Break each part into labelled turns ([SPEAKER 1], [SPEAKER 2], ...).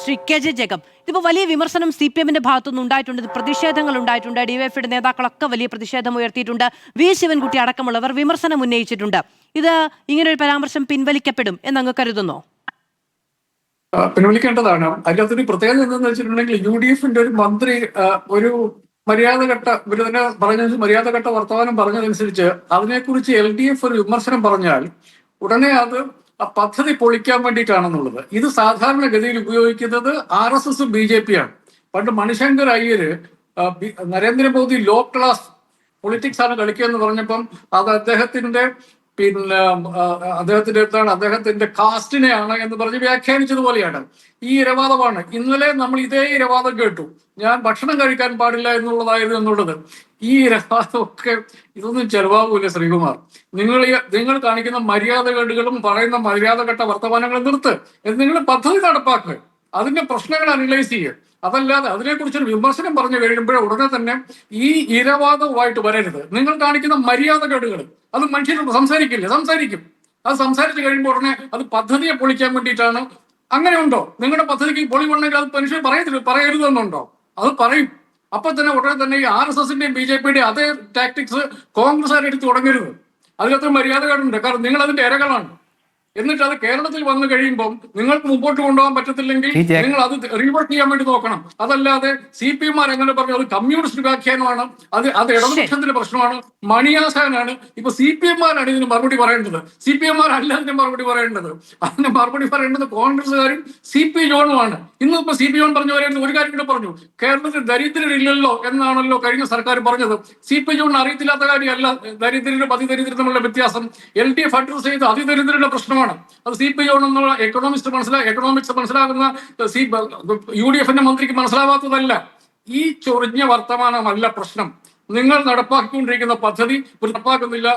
[SPEAKER 1] Shri K J Jacob, ഇതിപ്പോൾ വലിയ വിമർശനം CPM-ന്റെ ഭാഗത്തുനിന്ന് ഉണ്ടായിട്ടുണ്ട്, പ്രതിഷേധങ്ങൾ ഉണ്ടായിട്ടുണ്ട്, DYFIയുടെ നേതാക്കളൊക്കെ വലിയ പ്രതിഷേധം ഉയർത്തിയിട്ടുണ്ട്, വി ശിവൻകുട്ടി അടക്കമുള്ളവർ വിമർശനം ഉന്നയിച്ചിട്ടുണ്ട്. ഇത് ഇങ്ങനൊരു പരാമർശം പിൻവലിക്കപ്പെടും എന്നങ്ങ് കരുതുന്നോ?
[SPEAKER 2] പിൻവലിക്കേണ്ടതാണ്. അതിനകത്തൊരു പ്രത്യേകത എന്താണെന്ന് വെച്ചിട്ടുണ്ടെങ്കിൽ UDF-ന്റെ ഒരു മന്ത്രി ഒരു മര്യാദഘട്ട ഇവര് തന്നെ പറഞ്ഞത് മര്യാദഘട്ട വർത്തമാനം പറഞ്ഞതനുസരിച്ച് അതിനെക്കുറിച്ച് LDF ഒരു വിമർശനം പറഞ്ഞാൽ ഉടനെ അത് പദ്ധതി പൊളിക്കാൻ വേണ്ടിയിട്ടാണെന്നുള്ളത്. ഇത് സാധാരണഗതിയിൽ ഉപയോഗിക്കുന്നത് RSS BJP ആണ്. പണ്ട് Mani Shankar Aiyar Narendra Modi low class politics ആണ് കളിക്കുക എന്ന് പറഞ്ഞപ്പം അത് അദ്ദേഹത്തിന്റെ അദ്ദേഹത്തിന്റെ കാസ്റ്റിനെയാണ് എന്ന് പറഞ്ഞ് വ്യാഖ്യാനിച്ചതുപോലെയാണ്. ഈ ഇരവാദമാണ്. ഇന്നലെ നമ്മൾ ഇതേ ഇരവാദം കേട്ടു. ഞാൻ ഭക്ഷണം കഴിക്കാൻ പാടില്ല എന്നുള്ളതായിരുന്നു എന്നുള്ളത്. ഈ ഇരവാദമൊക്കെ ഇതൊന്നും ചെലവാകൂല ശ്രീകുമാർ. നിങ്ങൾ കാണിക്കുന്ന മര്യാദകേടുകളും പറയുന്ന മര്യാദഘട്ട വർത്തമാനങ്ങളും നിർത്ത്. നിങ്ങൾ പദ്ധതി നടപ്പാക്കുക, അതിന്റെ പ്രശ്നങ്ങൾ അനലൈസ് ചെയ്യുക. അതല്ലാതെ അതിനെക്കുറിച്ചൊരു വിമർശനം പറഞ്ഞു കഴിയുമ്പോഴേ ഉടനെ തന്നെ ഈ ഇരവാദവുമായിട്ട് വരരുത്. നിങ്ങൾ കാണിക്കുന്ന മര്യാദകേടുകൾ അത് മനുഷ്യർ സംസാരിക്കും. അത് സംസാരിച്ച് കഴിയുമ്പോൾ ഉടനെ അത് പദ്ധതിയെ പൊളിക്കാൻ വേണ്ടിയിട്ടാണ്. അങ്ങനെ ഉണ്ടോ? നിങ്ങളുടെ പദ്ധതിക്ക് പൊളി കൊണ്ടെങ്കിൽ അത് മനുഷ്യർ പറയരുതെന്നുണ്ടോ? അത് പറയും. അപ്പൊ തന്നെ ഉടനെ തന്നെ ഈ RSS-ന്റെയും BJP-യുടെയും അതേ ടാക്ടിക്സ് കോൺഗ്രസ്സുകാർ എടുത്ത് തുടങ്ങരുത്. അതിലത്ര മര്യാദകേടുണ്ട്. കാരണം നിങ്ങൾ അതിന്റെ ഇരകളാണ്. എന്നിട്ട് അത് കേരളത്തിൽ വന്നു കഴിയുമ്പോൾ നിങ്ങൾക്ക് മുമ്പോട്ട് കൊണ്ടുപോകാൻ പറ്റത്തില്ലെങ്കിൽ നിങ്ങൾ അത് റീവർക്ക് ചെയ്യാൻ വേണ്ടി നോക്കണം. അതല്ലാതെ CPM-മാർ എങ്ങനെ പറഞ്ഞു അത് കമ്മ്യൂണിസ്റ്റ് വ്യാഖ്യാനമാണ്, അത് ഇടതുപക്ഷത്തിന്റെ പ്രശ്നമാണ്, മണിയാസാനാണ്. ഇപ്പൊ CPM-മാരാണ് ഇതിന് മറുപടി പറയേണ്ടത്. CPM-മാരല്ല അതിന് മറുപടി പറയേണ്ടത്. അതിന് മറുപടി പറയേണ്ടത് കോൺഗ്രസ്സുകാരും CP ജോണുമാണ്. ഇന്നിപ്പോ CP ജോൺ പറഞ്ഞു പറയുന്നത് ഒരു കാര്യം കൂടെ പറഞ്ഞു, കേരളത്തിൽ ദരിദ്രരില്ലല്ലോ എന്നാണല്ലോ കഴിഞ്ഞ സർക്കാർ പറഞ്ഞത്. CP ജോൺ അറിയത്തില്ലാത്ത കാര്യമല്ല ദരിദ്രരും അതിദരിദ്രം തമ്മിലുള്ള വ്യത്യാസം. LDF അഡ്രസ് ചെയ്ത് അതിദരിദ്രരുടെ പ്രശ്നമാണ്. അത് CP ജോൺ എന്നുള്ള എക്കണോമിക്സ് മനസ്സിലാകുന്ന UDF-ന്റെ മന്ത്രിക്ക് മനസ്സിലാവാത്തതല്ല. ഈ ചൊറിഞ്ഞ വർത്തമാനമല്ല പ്രശ്നം. നിങ്ങൾ നടപ്പാക്കിക്കൊണ്ടിരിക്കുന്ന പദ്ധതി നടപ്പാക്കുന്നില്ല,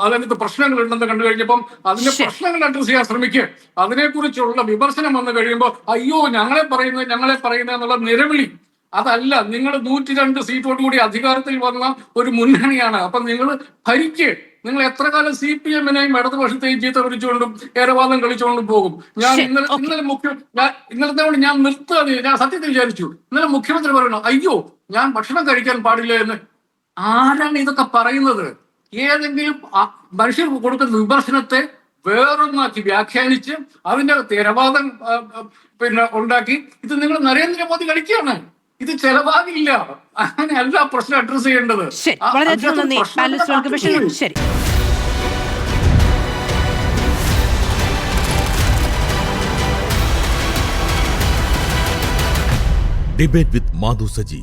[SPEAKER 2] അതിനകത്ത് പ്രശ്നങ്ങൾ ഉണ്ടെന്ന് കണ്ടു കഴിഞ്ഞപ്പം അതിന്റെ പ്രശ്നങ്ങൾ അഡ്രസ് ചെയ്യാൻ ശ്രമിക്കുക. അതിനെക്കുറിച്ചുള്ള വിമർശനം വന്നു കഴിയുമ്പോൾ അയ്യോ ഞങ്ങളെ പറയുന്നത് എന്നുള്ള നിലവിളി അതല്ല. നിങ്ങൾ 102 സീറ്റോടുകൂടി അധികാരത്തിൽ വന്ന ഒരു മുന്നണിയാണ്. അപ്പൊ നിങ്ങൾ ഭരിക്കുക. നിങ്ങൾ എത്ര കാലം CPM-നെയും ഇടതുപക്ഷത്തെയും ചീത്ത വിളിച്ചുകൊണ്ടും ഏരവാദം കളിച്ചുകൊണ്ടും പോകും? ഞാൻ ഇന്നലത്തെ കൊണ്ട് ഞാൻ നിർത്തുക. ഞാൻ സത്യത്തിൽ വിചാരിച്ചു ഇന്നലെ മുഖ്യമന്ത്രി പറയണം അയ്യോ ഞാൻ ഭക്ഷണം കഴിക്കാൻ പാടില്ല എന്ന്. ആരാണ് ഇതൊക്കെ പറയുന്നത്? ഏതെങ്കിലും മനുഷ്യർ കൊടുക്കുന്ന വിമർശനത്തെ വേറൊന്നാക്കി വ്യാഖ്യാനിച്ച് അതിന്റെ ഇരവാദം ഉണ്ടാക്കി ഇത് നിങ്ങൾ നരേന്ദ്രമോദി കളിക്കുകയാണ്. ഇത് ചെലവാകില്ല. അങ്ങനെയല്ല പ്രശ്നം അഡ്രസ് ചെയ്യേണ്ടത്.
[SPEAKER 3] ഡിബേറ്റ് വിത്ത് മാധു സജി.